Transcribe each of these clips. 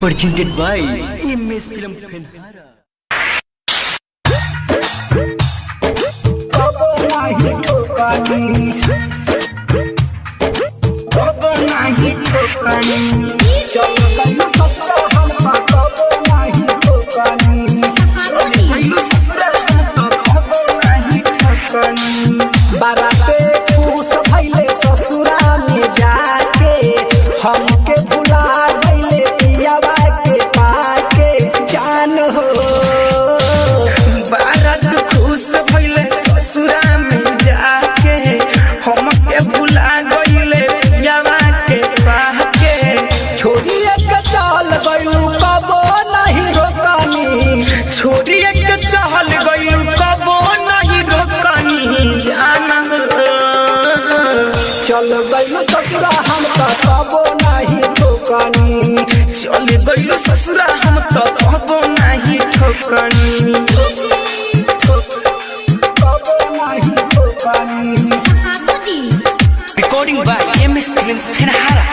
Presented by MS Film Penhara. बाराते खुश भइले ससुरा में जाके हमके भुला गइले पियावा के पाके जान हो। बारात खुश भइले ससुरा में जाके हमके भुला गइले पियावा के पाके छोड़िए के चल गइलू कबो नहीं रोकनी छोड़िए के चल गइलू कबो नहीं रोकनी जान चल गइलू ससुरा हम तो कबो नहीं रोकनी चल गइलू ससुरा हम तो कबो नहीं ठोकनी कबो नहीं रोकनी। Recording by MS Film Penhara.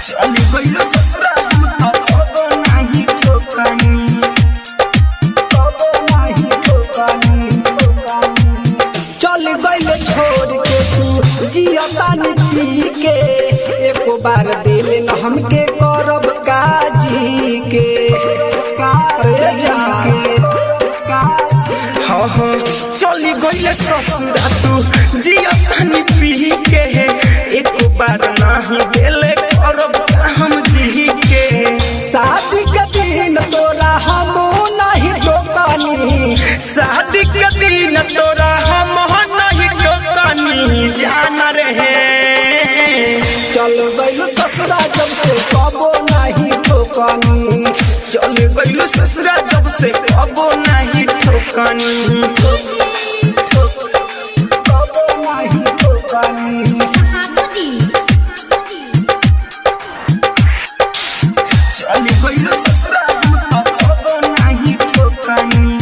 चल गइलू ससुरा हम तो कबो नहीं ठोकनी चल गइले छोड़ के तू जियता नीति के एको बार दिल न हमके करब काजी के रे जाके हाँ चली गइले ससुरा तू जिया पानी पी के एक बार नहीं देले करब हम जी के शादी के दिन तोरा हम नहीं टोकनी शादी के दिन तोरा हम नहीं टोकनी जान रहे चल गइल ससुरा जब से कबो नहीं टोकनी चल गइल ससुरा जब से कबो नहीं ठोकनी कबो नहीं टोकनी। चल गइल ससुरा हम तो कबो नहीं ठोकनी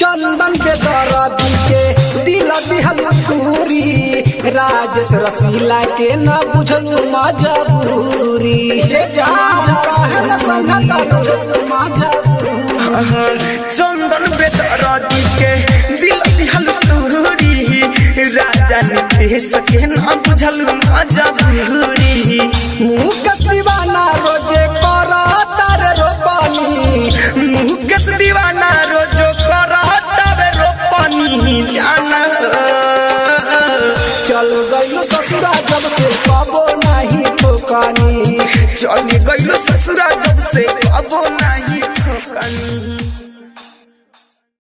चंदन के दर्दी के दिल दिहल तूरी राजेश रसीला के न बुझलू मजबूरी हे जान काहे न संगत मजबूरी। चंदन बेदरादी के दिल दिहल तूरी राजा नितेश के न बुझल मजबूरी मुकेश दीवाना रोजे करा तारे रोपनी मुकेश दीवाना रोजो करत रोपनी जान चल गइल ससुरा जब से कबो नहीं ठोकनी चल गइल ससुरा जब से कबो नहीं ठोकनी।